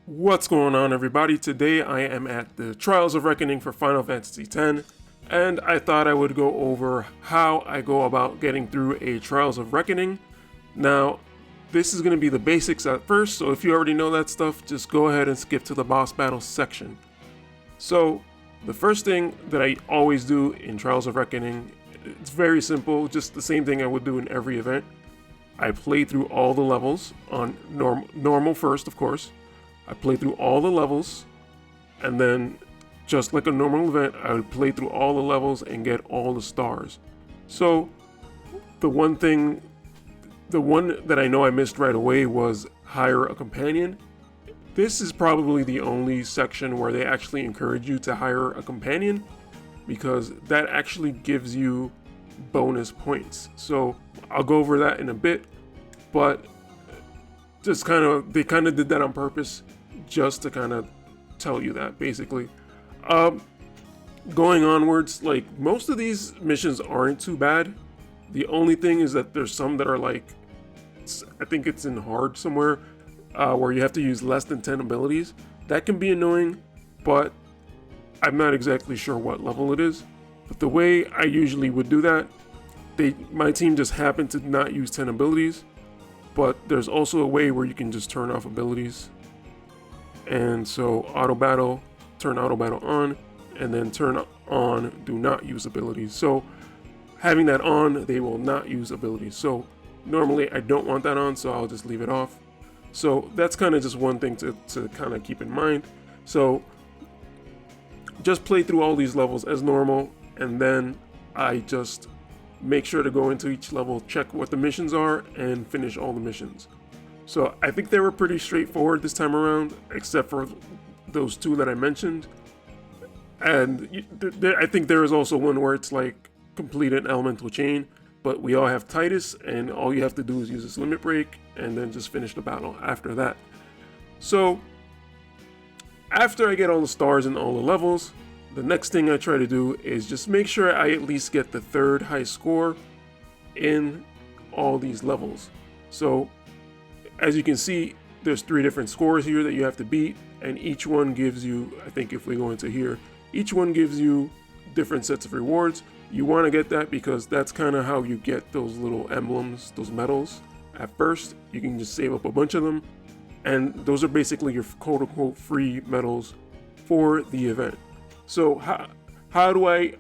What's going on, everybody? Today I am at the Trials of Reckoning for Final Fantasy X, and I thought I would go over how I go about getting through a Trials of Reckoning. Now, this is going to be the basics at first, so if you already know that stuff, just go ahead and skip to the boss battle section. So, the first thing that I always do in Trials of Reckoning, it's very simple, just the same thing I would do in every event. I play through all the levels on normal first, of course. I play through all the levels, and then just like a normal event, I would play through all the levels and get all the stars. So the one that I know I missed right away was hire a companion. This is probably the only section where they actually encourage you to hire a companion, because that actually gives you bonus points. So I'll go over that in a bit, but they kind of did that on purpose, just to kind of tell you that, basically. Going onwards, like, most of these missions aren't too bad. The only thing is that there's some that are like, I think it's in hard somewhere, where you have to use less than 10 abilities. That can be annoying, but I'm not exactly sure what level it is. But the way I usually would do that, my team just happened to not use 10 abilities, but there's also a way where you can just turn off abilities. And so turn auto battle on, and then turn on do not use abilities. So having that on, they will not use abilities. So normally I don't want that on, so I'll just leave it off. So that's kind of just one thing to kind of keep in mind. So just play through all these levels as normal, and then I just make sure to go into each level, check what the missions are, and finish all the missions. So I think they were pretty straightforward this time around, except for those two that I mentioned. And I think there is also one where it's like complete an elemental chain, but we all have Titus, and all you have to do is use this limit break and then just finish the battle after that. So after I get all the stars in all the levels, the next thing I try to do is just make sure I at least get the third high score in all these levels. So as you can see, there's 3 different scores here that you have to beat, and each one gives you, I think if we go into here, each one gives you different sets of rewards. You want to get that because that's kind of how you get those little emblems, those medals. At first, you can just save up a bunch of them, and those are basically your quote-unquote free medals for the event. So how do I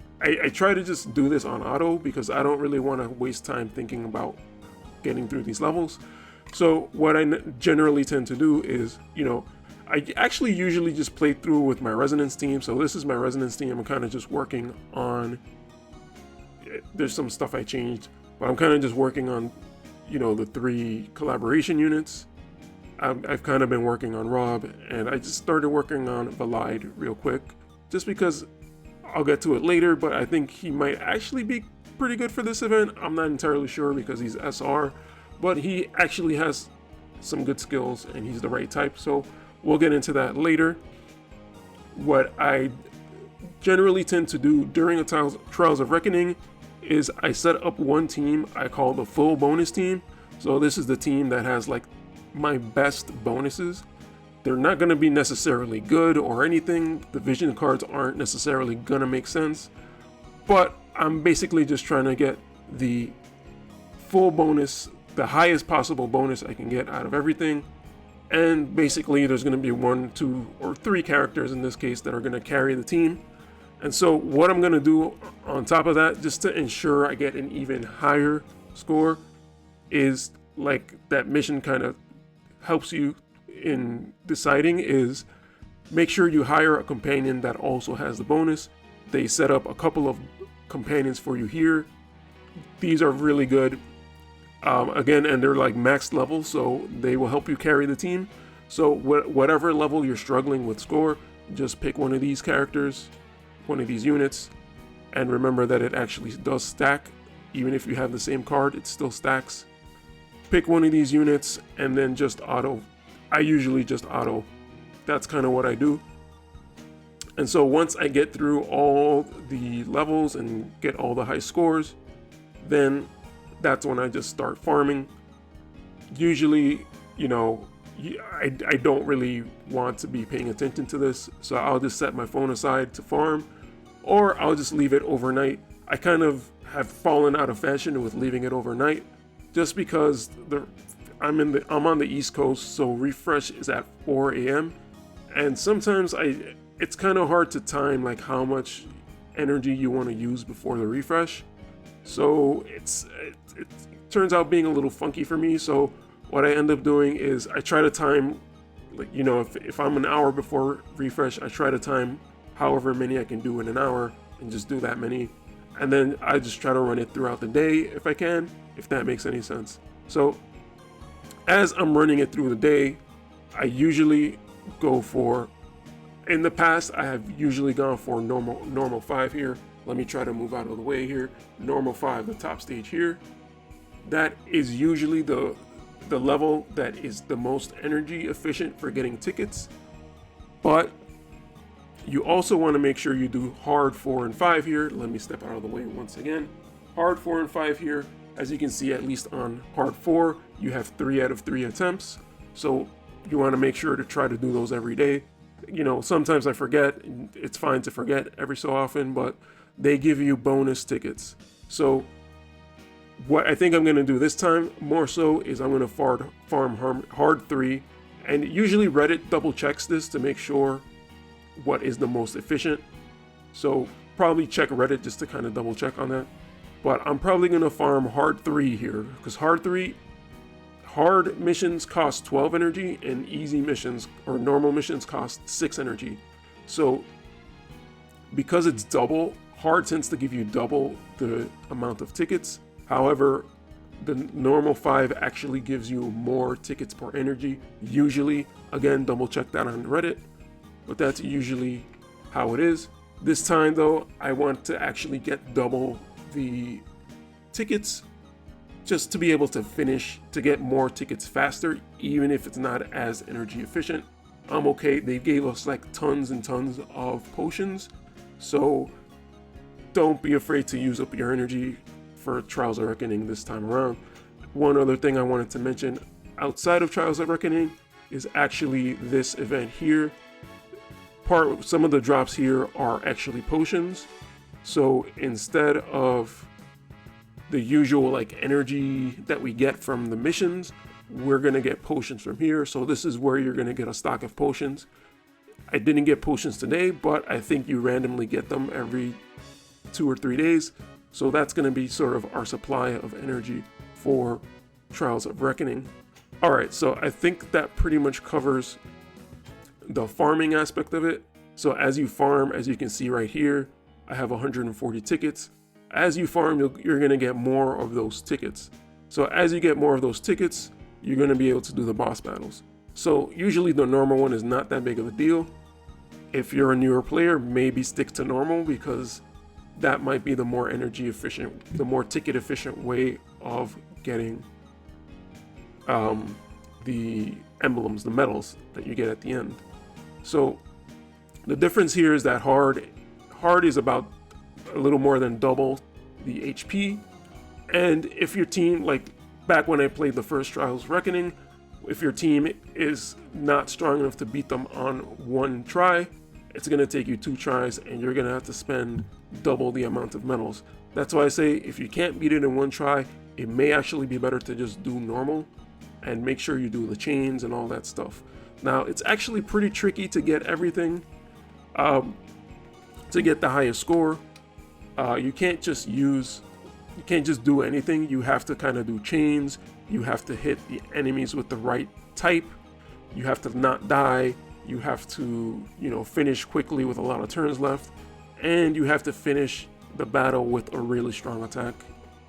try to just do this on auto, because I don't really want to waste time thinking about getting through these levels. So what I generally tend to do is, I actually usually just play through with my resonance team. So this is my resonance team. I'm kind of just working on, there's some stuff I changed, but I'm kind of just working on, the 3 collaboration units. I've kind of been working on Rob, and I just started working on Vallaide real quick, just because I'll get to it later, but I think he might actually be pretty good for this event. I'm not entirely sure because he's SR, but he actually has some good skills and he's the right type, so we'll get into that later. What I generally tend to do during a Trials of Reckoning is I set up one team I call the full bonus team. So this is the team that has like my best bonuses. They're not going to be necessarily good or anything. The vision cards aren't necessarily going to make sense, but I'm basically just trying to get the full bonus, the highest possible bonus I can get out of everything. And basically there's going to be 1, 2, or 3 characters in this case that are going to carry the team. And so what I'm going to do on top of that, just to ensure I get an even higher score, is like that mission kind of helps you in deciding, is make sure you hire a companion that also has the bonus. They set up a couple of companions for you here. These are really good. Again, and they're like max level, so they will help you carry the team. So whatever level you're struggling with score, just pick one of these characters, one of these units, and remember that it actually does stack. Even if you have the same card, it still stacks. Pick one of these units and then just auto. I usually just auto. That's kind of what I do. And so once I get through all the levels and get all the high scores, then that's when I just start farming. Usually, I don't really want to be paying attention to this, so I'll just set my phone aside to farm, or I'll just leave it overnight. I kind of have fallen out of fashion with leaving it overnight, just because I'm on the East Coast, so refresh is at 4 a.m. and sometimes it's kind of hard to time like how much energy you want to use before the refresh. So it turns out being a little funky for me. So what I end up doing is I try to time, like, you know, if I'm an hour before refresh, I try to time however many I can do in an hour and just do that many. And then I just try to run it throughout the day if I can, if that makes any sense. So as I'm running it through the day, I usually go for, in the past, I have usually gone for normal 5 here. Let me try to move out of the way here. Normal 5, the top stage here. That is usually the level that is the most energy efficient for getting tickets. But you also want to make sure you do hard 4 and 5 here. Let me step out of the way once again. Hard 4 and 5 here. As you can see, at least on hard 4, you have 3 out of 3 attempts. So you want to make sure to try to do those every day. You know, sometimes I forget. It's fine to forget every so often, but they give you bonus tickets. So what I think I'm going to do this time more so is I'm going to farm hard 3. And usually Reddit double checks this to make sure what is the most efficient. So probably check Reddit just to kind of double check on that. But I'm probably going to farm hard 3 here, because hard missions cost 12 energy and easy missions or normal missions cost 6 energy. So because it's double, hard tends to give you double the amount of tickets. However, the normal 5 actually gives you more tickets per energy. Usually, again, double check that on Reddit, but that's usually how it is. This time though, I want to actually get double the tickets, just to be able to finish, to get more tickets faster, even if it's not as energy efficient. I'm okay. They gave us like tons and tons of potions, so don't be afraid to use up your energy for Trials of Reckoning this time around. One other thing I wanted to mention outside of Trials of Reckoning is actually this event here. Some of the drops here are actually potions. So instead of the usual like energy that we get from the missions, we're gonna get potions from here. So this is where you're gonna get a stock of potions. I didn't get potions today, but I think you randomly get them every 2 or 3 days. So that's gonna be sort of our supply of energy for Trials of Reckoning. All right, so I think that pretty much covers the farming aspect of it. So as you farm, as you can see right here, I have 140 tickets. As you farm, you're gonna get more of those tickets. So as you get more of those tickets, you're gonna be able to do the boss battles. So usually the normal one is not that big of a deal. If you're a newer player, maybe stick to normal, because that might be the more energy efficient, the more ticket efficient way of getting the emblems, the medals that you get at the end. So the difference here is that hard is about a little more than double the HP. And if your team, like back when I played the first Trials Reckoning, if your team is not strong enough to beat them on 1 try, it's going to take you 2 tries and you're going to have to spend double the amount of medals. That's why I say if you can't beat it in 1 try, it may actually be better to just do normal and make sure you do the chains and all that stuff. Now, it's actually pretty tricky to get everything, to get the highest score. You can't just do anything. You have to kind of do chains. You have to hit the enemies with the right type. You have to not die. You have to, finish quickly with a lot of turns left. And you have to finish the battle with a really strong attack.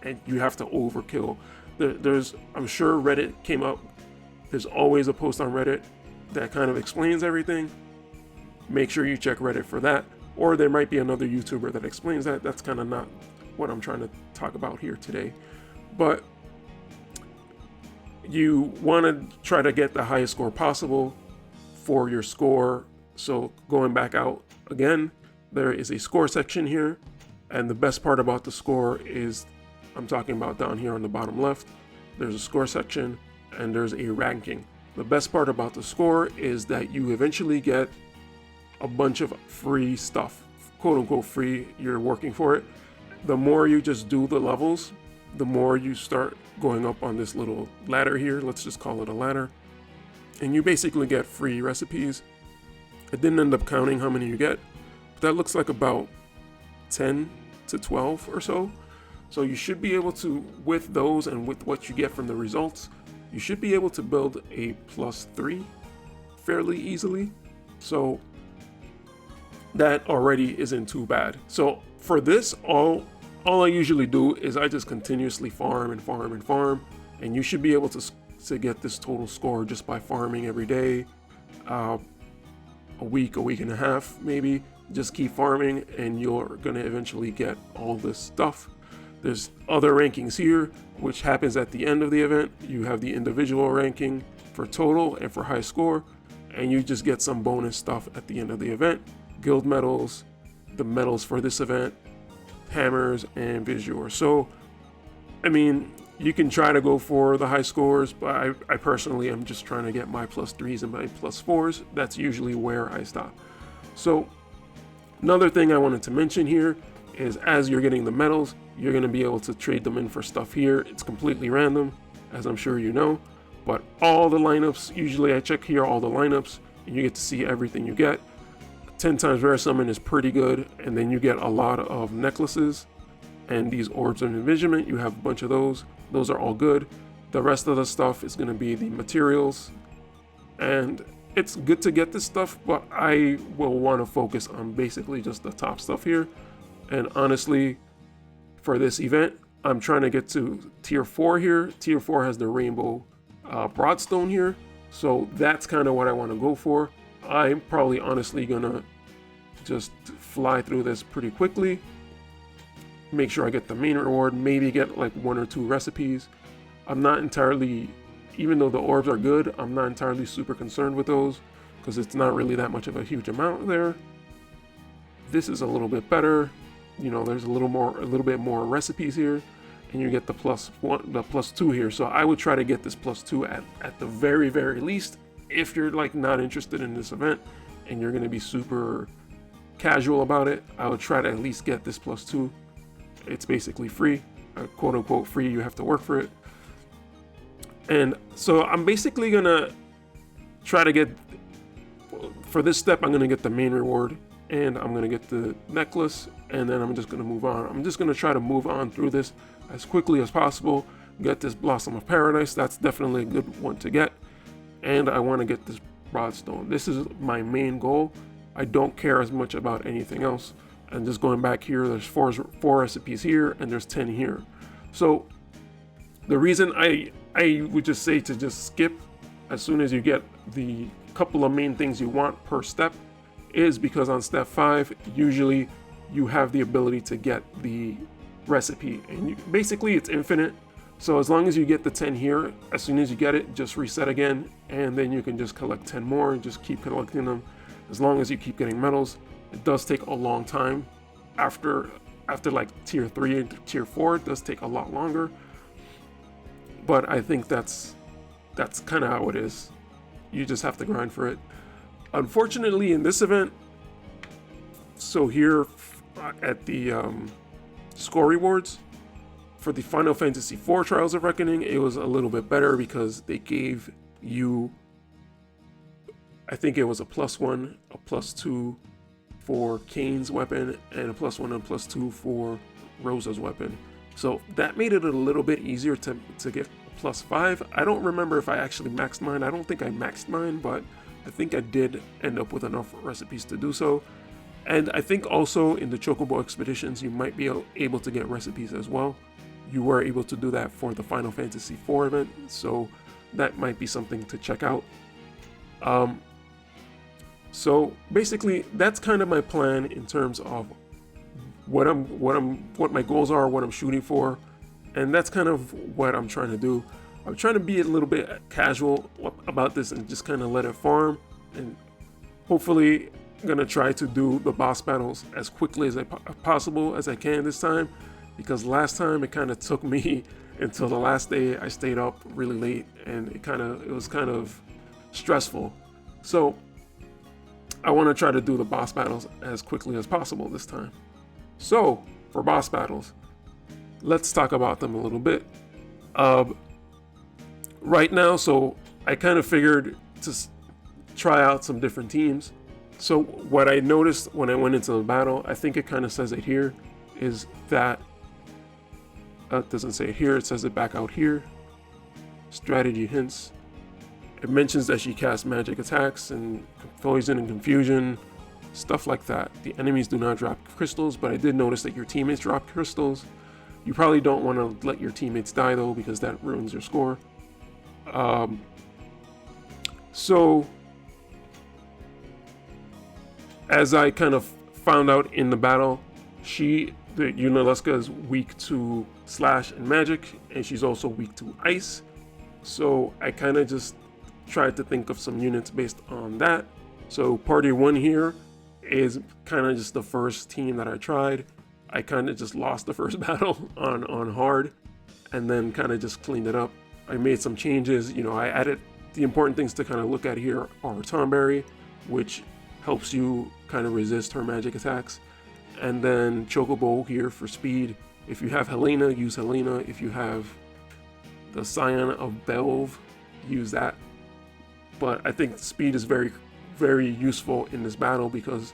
And you have to overkill. I'm sure Reddit came up. There's always a post on Reddit that kind of explains everything. Make sure you check Reddit for that. Or there might be another YouTuber that explains that. That's kind of not what I'm trying to talk about here today. But you want to try to get the highest score possible for your score. So going back out again, there is a score section here. And the best part about the score is, I'm talking about down here on the bottom left, there's a score section and there's a ranking. The best part about the score is that you eventually get a bunch of free stuff, quote unquote free, you're working for it. The more you just do the levels, the more you start going up on this little ladder here, let's just call it a ladder, and you basically get free recipes. I didn't end up counting how many you get, but that looks like about 10 to 12 or so. So you should be able to, with those and with what you get from the results, you should be able to build a +3 fairly easily. So that already isn't too bad. So for this, all I usually do is I just continuously farm and farm and farm, and you should be able to get this total score just by farming every day, a week and a half maybe. Just keep farming and you're gonna eventually get all this stuff. There's other rankings here, which happens at the end of the event. You have the individual ranking for total and for high score, and you just get some bonus stuff at the end of the event. Guild medals, the medals for this event, hammers, and visual. So, I mean, you can try to go for the high scores, but I personally am just trying to get my +3s and my +4s. That's usually where I stop. So, another thing I wanted to mention here is as you're getting the medals, you're going to be able to trade them in for stuff here. It's completely random, as I'm sure you know, but all the lineups, usually I check here all the lineups, and you get to see everything you get. 10 times rare summon is pretty good, and then you get a lot of necklaces and these orbs of envisionment. You have a bunch of those. Those are all good. The rest of the stuff is going to be the materials, and it's good to get this stuff, but I will want to focus on basically just the top stuff here. And honestly, for this event, I'm trying to get to tier 4 here. Tier 4 has the rainbow broadstone here, so that's kind of what I want to go for. I'm probably honestly gonna just fly through this pretty quickly, make sure I get the main reward, maybe get like 1 or 2 recipes. I'm not entirely, even though the orbs are good, I'm not entirely super concerned with those because it's not really that much of a huge amount there. This is a little bit better. You know, there's a little bit more recipes here, and you get the +1, the +2 here. So I would try to get this +2 at the very, very least. If you're like not interested in this event and you're gonna be super casual about it, I would try to at least get this +2. It's basically free, quote unquote free. You have to work for it. And so I'm basically gonna try to get, for this step, I'm gonna get the main reward and I'm gonna get the necklace, and then I'm just gonna move on. I'm just gonna try to move on through this as quickly as possible. Get this Blossom of Paradise. That's definitely a good one to get. And I want to get this broadstone. This is my main goal. I don't care as much about anything else. And just going back here, there's four recipes here and there's 10 here. So the reason I would just say to just skip as soon as you get the couple of main things you want per step is because on step 5, usually you have the ability to get the recipe, and basically it's infinite. So as long as you get the 10 here, as soon as you get it, just reset again, and then you can just collect 10 more and just keep collecting them as long as you keep getting medals. It does take a long time. After like tier 3 and tier 4, it does take a lot longer. But I think that's kind of how it is. You just have to grind for it. Unfortunately, in this event, so here at the score rewards, for the Final Fantasy IV Trials of Reckoning, it was a little bit better because they gave you, I think it was a +1, a +2 for Kane's weapon, and a +1 and +2 for Rosa's weapon. So that made it a little bit easier to get a +5. I don't remember if I actually maxed mine. I don't think I maxed mine, but I think I did end up with enough recipes to do so. And I think also in the Chocobo Expeditions, you might be able to get recipes as well. You were able to do that for the Final Fantasy IV event, so that might be something to check out. So basically, that's kind of my plan in terms of what my goals are, what I'm shooting for, and that's kind of what I'm trying to do. I'm trying to be a little bit casual about this and just kind of let it farm, and hopefully I'm gonna try to do the boss battles as quickly as possible as I can this time, because last time it kind of took me until the last day. I stayed up really late, and it was kind of stressful. So I want to try to do the boss battles as quickly as possible this time. So for boss battles, let's talk about them a little bit. Right now, so I kind of figured to try out some different teams. So what I noticed when I went into the battle, I think it kind of says it here, is that it doesn't say it here, it says it back out here. Strategy hints. It mentions that she casts magic attacks and poison and confusion, stuff like that. The enemies do not drop crystals, but I did notice that your teammates drop crystals. You probably don't want to let your teammates die though, because that ruins your score. So as I kind of found out in the battle, the Yunalesca is weak to slash and magic, and she's also weak to ice. So I kind of just tried to think of some units based on that. So party 1 here is kind of just the first team that I tried. I kind of just lost the first battle on hard, and then kind of just cleaned it up. I made some changes, you know, I added the important things to kind of look at here are Tomberry, which helps you kind of resist her magic attacks. And then Chocobo here for speed. If you have Helena, use Helena. If you have the Scion of Belv, use that. But I think speed is very, very useful in this battle because,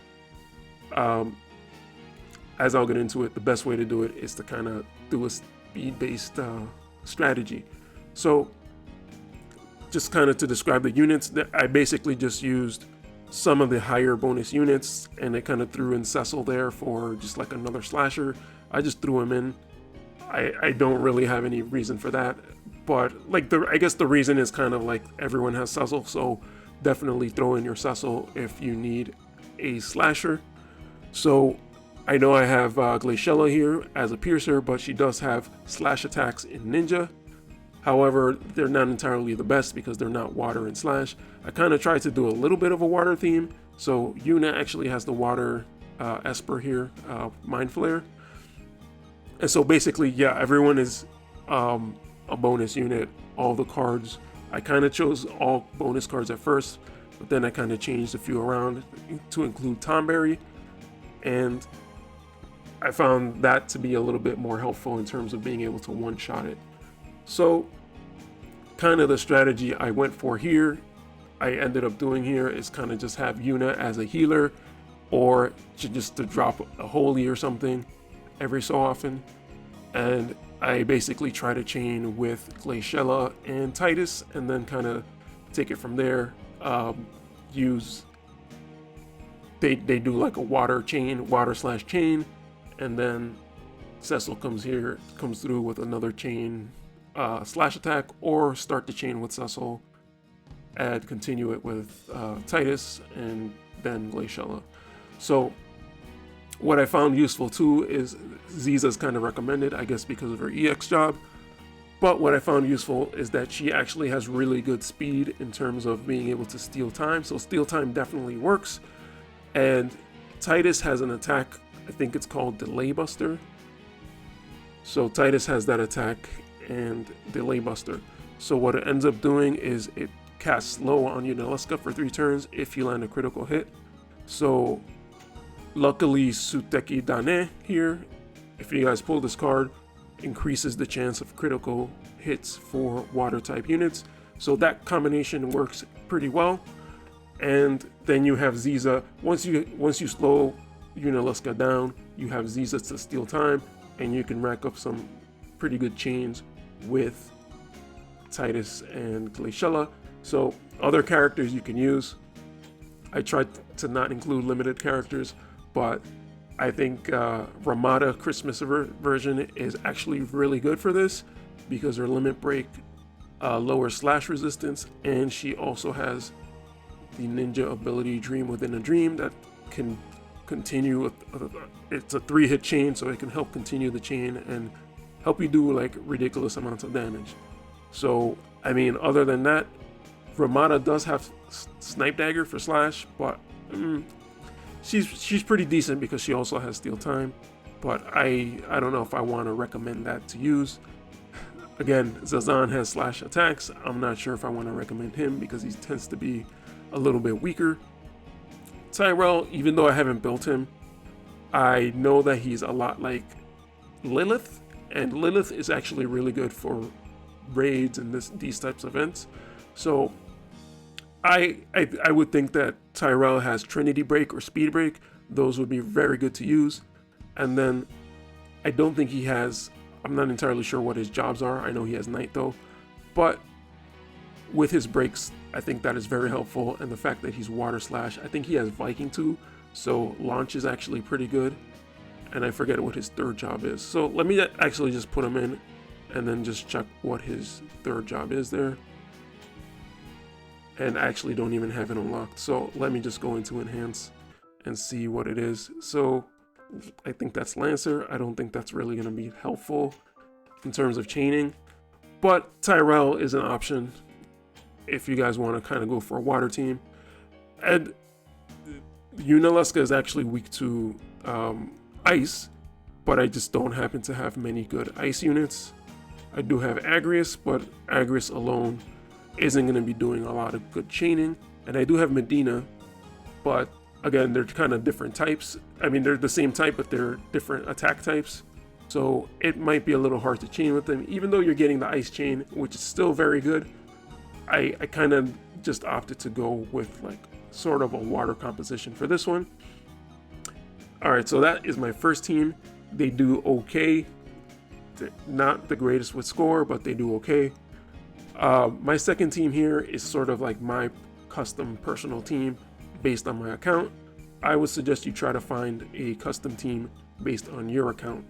as I'll get into it, the best way to do it is to kind of do a speed-based strategy. So just kind of to describe the units, I basically just used some of the higher bonus units, and I kind of threw in Cecil there for just like another slasher. I just threw him in. I don't really have any reason for that, but like I guess the reason is kind of like everyone has Cecil, so definitely throw in your Cecil if you need a slasher. So I know I have Glaciella here as a piercer, but she does have slash attacks in ninja. However, they're not entirely the best because they're not water and slash. I kind of tried to do a little bit of a water theme. So Yuna actually has the water Esper here, Mind Flare. And so basically, yeah, everyone is a bonus unit. All the cards, I kind of chose all bonus cards at first, but then I kind of changed a few around to include Tomberry. And I found that to be a little bit more helpful in terms of being able to one-shot it. So kind of the strategy I went for here, I ended up doing here is kind of just have Yuna as a healer, or just to drop a holy or something every so often. And I basically try to chain with Glaciella and Titus, and then kind of take it from there. They do like a water slash chain, and then Cecil comes through with another chain slash attack, or start the chain with Cecil and continue it with Titus and then Glaciella. So what I found useful too is Ziza's kind of recommended, I guess because of her EX job, but what I found useful is that she actually has really good speed in terms of being able to steal time, so steal time definitely works. And Titus has an attack, I think it's called Delay Buster. So Titus has that attack and Delay Buster. So what it ends up doing is it casts slow on Yunalesca for 3 turns if you land a critical hit. So luckily Suteki Dane here, if you guys pull this card, increases the chance of critical hits for water type units. So that combination works pretty well. And then you have Ziza. Once you slow Yunalesca down, you have Ziza to steal time, and you can rack up some pretty good chains with Titus and Glaciella. So other characters you can use. I tried to not include limited characters, but I think Ramada Christmas version is actually really good for this because her limit break lowers slash resistance, and she also has the ninja ability Dream Within a Dream that can continue. It's a 3-hit chain, so it can help continue the chain and help you do like ridiculous amounts of damage. So I mean, other than that, Ramada does have Snipe Dagger for slash, but she's pretty decent because she also has steal time. But I don't know if I want to recommend that to use. Again, Zazan has slash attacks. I'm not sure if I want to recommend him because he tends to be a little bit weaker. Tyrell, even though I haven't built him, I know that he's a lot like Lilith, and Lilith is actually really good for raids and these types of events. So I would think that Tyrell has Trinity Break or Speed Break. Those would be very good to use. And then I don't think he has, I'm not entirely sure what his jobs are. I know he has Night though, but with his breaks, I think that is very helpful. And the fact that he's Water Slash, I think he has Viking too. So launch is actually pretty good. And I forget what his third job is. So let me actually just put him in and then just check what his third job is there. And I actually don't even have it unlocked. So let me just go into Enhance and see what it is. So I think that's Lancer. I don't think that's really going to be helpful in terms of chaining. But Tyrell is an option if you guys want to kind of go for a water team. And Yunalesca is actually weak to ice, but I just don't happen to have many good ice units. I do have Agrius, but Agrius alone isn't going to be doing a lot of good chaining. And I do have Medina, but again, they're kind of different types. I mean, they're the same type, but they're different attack types. So it might be a little hard to chain with them, even though you're getting the ice chain, which is still very good. I kind of just opted to go with like sort of a water composition for this one. All right, so that is my first team. They do okay. They're not the greatest with score, but they do okay. My second team here is sort of like my custom personal team based on my account. I would suggest you try to find a custom team based on your account.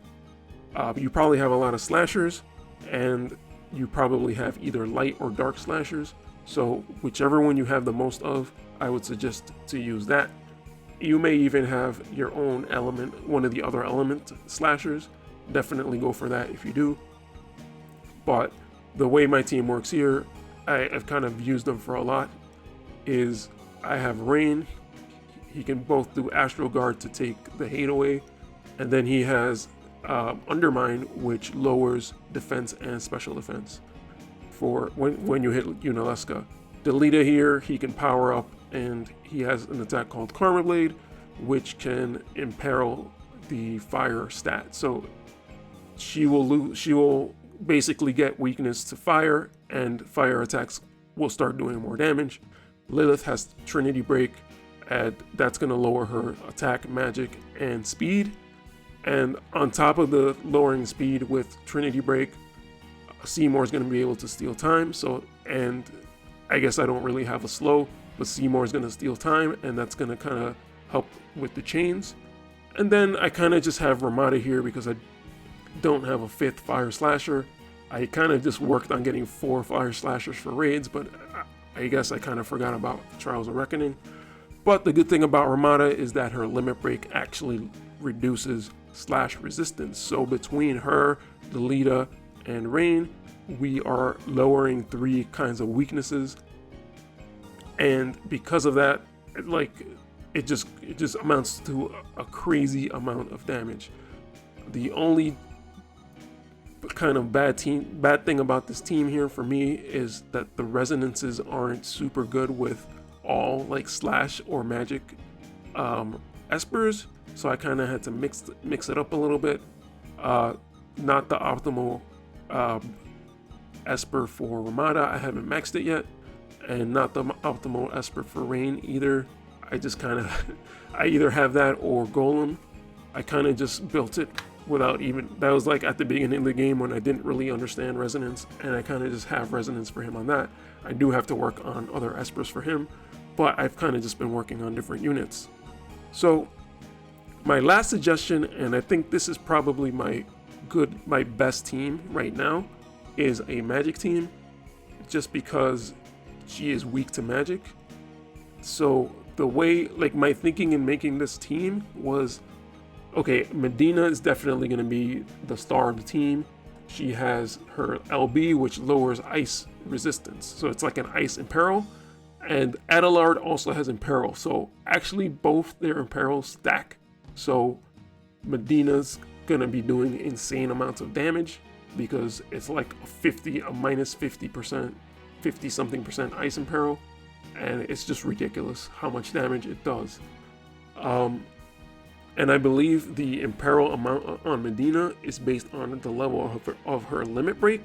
You probably have a lot of slashers, and you probably have either light or dark slashers. So whichever one you have the most of, I would suggest to use that. You may even have your own element, one of the other element slashers. Definitely go for that if you do. But the way my team works here, I've kind of used them for a lot, is I have Rain. He can both do Astral Guard to take the hate away, and then he has Undermine, which lowers defense and special defense for when you hit Yunalesca. Delita here, he can power up, and he has an attack called Karma Blade, which can imperil the fire stat. So she will basically get weakness to fire, and fire attacks will start doing more damage. Lilith has Trinity Break, and that's going to lower her attack, magic, and speed. And on top of the lowering speed with Trinity Break, Seymour is going to be able to steal time. So, and I guess I don't really have a slow, but Seymour is going to steal time, and that's going to kind of help with the chains. And then I kind of just have Ramada here because I don't have a fifth fire slasher. I kind of just worked on getting 4 fire slashers for raids, but I guess I kind of forgot about Trials of Reckoning. But the good thing about Ramada is that her limit break actually reduces slash resistance. So between her, Delita, and Rain, we are lowering 3 kinds of weaknesses. And because of that, it just amounts to a crazy amount of damage. The only kind of bad thing about this team here for me is that the resonances aren't super good with all like slash or magic espers, so I kind of had to mix it up a little bit. Not the optimal esper for Ramada, I haven't maxed it yet, and not the optimal esper for Rain either. I just kind of I either have that or Golem. I kind of just built it without even, that was like at the beginning of the game when I didn't really understand resonance, and I kind of just have resonance for him on that. I do have to work on other espers for him, but I've kind of just been working on different units. So my last suggestion, and I think this is probably my best team right now, is a magic team, just because she is weak to magic. So the way, like, my thinking in making this team was, okay, Medina is definitely going to be the star of the team. She has her LB, which lowers ice resistance, so it's like an ice Imperil. And Adelard also has Imperil, so actually both their Imperils stack. So Medina's gonna be doing insane amounts of damage. because it's like a minus 50%, 50 something percent ice Imperil, and it's just ridiculous how much damage it does. And I believe the Imperil amount on Medina is based on the level of her limit break,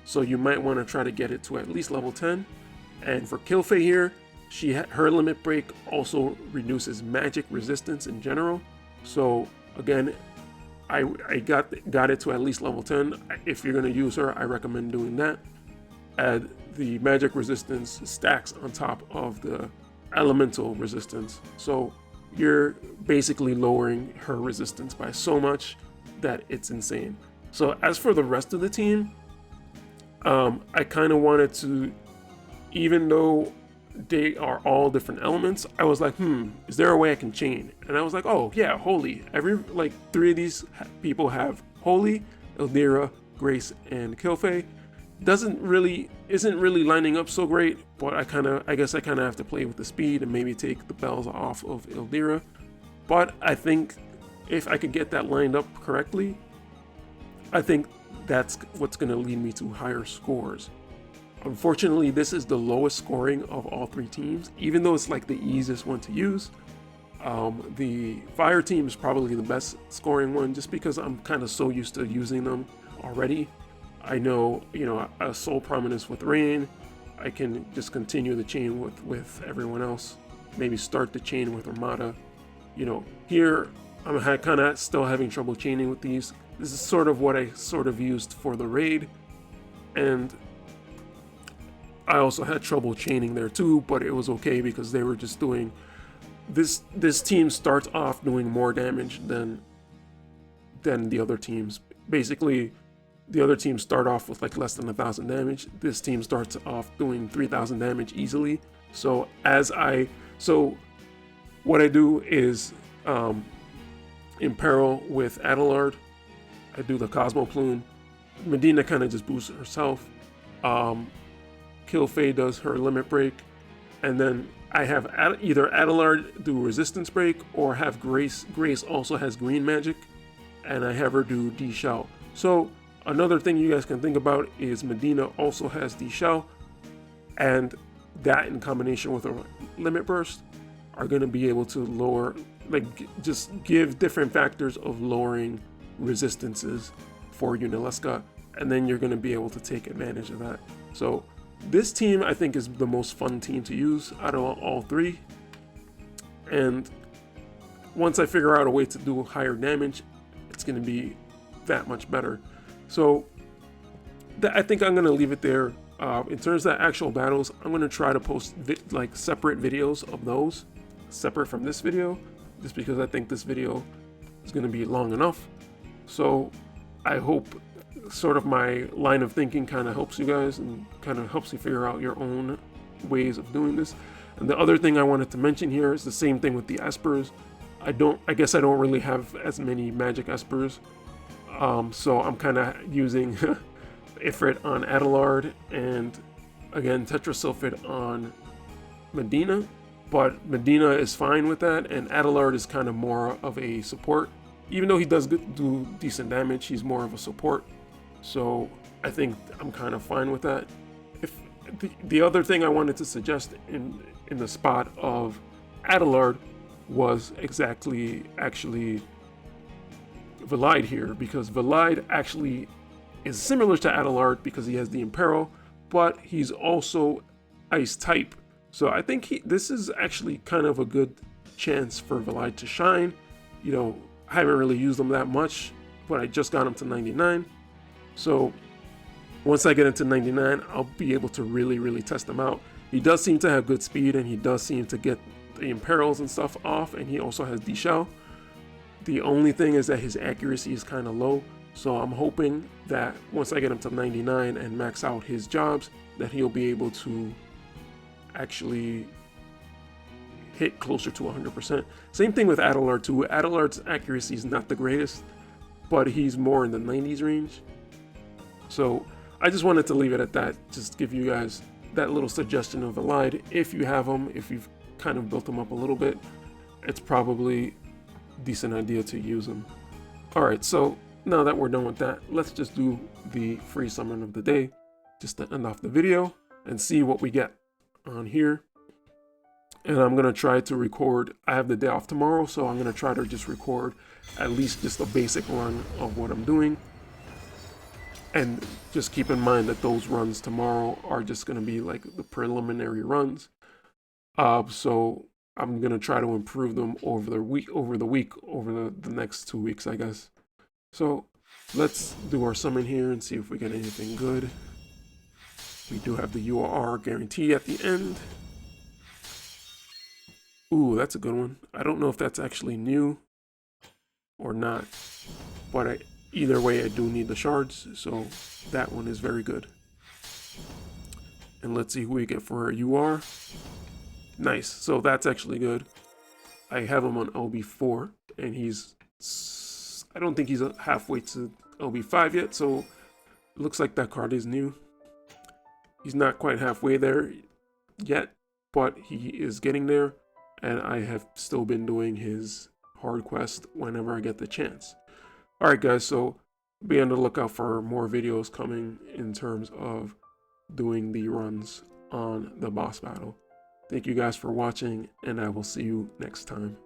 so you might want to try to get it to at least level 10. And for KelThaFunkee here, her limit break also reduces magic resistance in general. So again, I got it to at least level 10. If you're gonna use her, I recommend doing that. Add the magic resistance stacks on top of the elemental resistance. So you're basically lowering her resistance by so much that it's insane. So as for the rest of the team, I kind of wanted to, even though they are all different elements, I was like, is there a way I can chain? And I was like, oh yeah, Holy. Like 3 of these people have Holy, Elvira, Grace, and KelThaFunkee. Isn't really lining up so great, but I guess I kind of have to play with the speed and maybe take the bells off of Elvira. But I think if I could get that lined up correctly, I think that's what's going to lead me to higher scores. Unfortunately, this is the lowest scoring of all 3 teams, even though it's like the easiest one to use. The fire team is probably the best scoring one, just because I'm kind of so used to using them already. I know, a Soul Prominence with Rain, I can just continue the chain with everyone else. Maybe start the chain with Armada. Here I'm kind of still having trouble chaining with these. This is sort of what I used for the raid, and I also had trouble chaining there too, but it was okay because they were just doing this team starts off doing more damage than the other teams. Basically, the other teams start off with like less than 1,000 damage. This team starts off doing 3,000 damage easily. So what I do is Imperil with Adelard. I do the Cosmo Plume. Medina kind of just boosts herself. KelThaFunkee does her limit break, and then I have either Adelard do resistance break or have Grace. Grace also has green magic, and I have her do D-Shell. So another thing you guys can think about is Medina also has D-Shell, and that in combination with a limit burst are going to be able to lower, just give different factors of lowering resistances for Yunalesca, and then you're going to be able to take advantage of that. So this team I think is the most fun team to use out of all 3, and once I figure out a way to do higher damage, it's going to be that much better. So I think I'm going to leave it there. In terms of the actual battles, I'm going to try to post separate videos of those, separate from this video, just because I think this video is going to be long enough. So I hope sort of my line of thinking kind of helps you guys and kind of helps you figure out your own ways of doing this. And the other thing I wanted to mention here is the same thing with the Espers. I guess I don't really have as many magic Espers. So I'm kind of using Ifrit on Adelard and again Tetrasulfid on Medina, but Medina is fine with that, and Adelard is kind of more of a support. Even though he does do decent damage, he's more of a support. So I think I'm kind of fine with that. If the other thing I wanted to suggest in the spot of Adelard was actually Vallaide here, because Vallaide actually is similar to Adelard because he has the Imperil, but he's also ice type. So I think this is actually kind of a good chance for Vallaide to shine. I haven't really used them that much, but I just got him to 99. So once I get into 99, I'll be able to really test him out. He does seem to have good speed, and he does seem to get the Imperils and stuff off, and he also has D-Shell. The only thing is that his accuracy is kind of low, so I'm hoping that once I get him to 99 and max out his jobs, that he'll be able to actually hit closer to 100%. Same thing with Adelard too. Adelard's accuracy is not the greatest, but he's more in the 90s range. So I just wanted to leave it at that, just give you guys that little suggestion of Vallaide. If you have them, if you've kind of built them up a little bit, it's probably a decent idea to use them. Alright, so now that we're done with that, let's just do the free summon of the day just to end off the video and see what we get on here. And I'm going to try to record, I have the day off tomorrow, so I'm going to try to just record at least just a basic run of what I'm doing. And just keep in mind that those runs tomorrow are just going to be like the preliminary runs. So I'm going to try to improve them over the next 2 weeks, I guess. So let's do our summon here and see if we get anything good. We do have the UR guarantee at the end. Ooh, that's a good one. I don't know if that's actually new or not, but either way, I do need the shards, so that one is very good. And let's see who we get for our UR. Nice, so that's actually good. I have him on LB4, and I don't think he's halfway to LB5 yet, so it looks like that card is new. He's not quite halfway there yet, but he is getting there. And I have still been doing his hard quest whenever I get the chance. Alright guys, so be on the lookout for more videos coming in terms of doing the runs on the boss battle. Thank you guys for watching, and I will see you next time.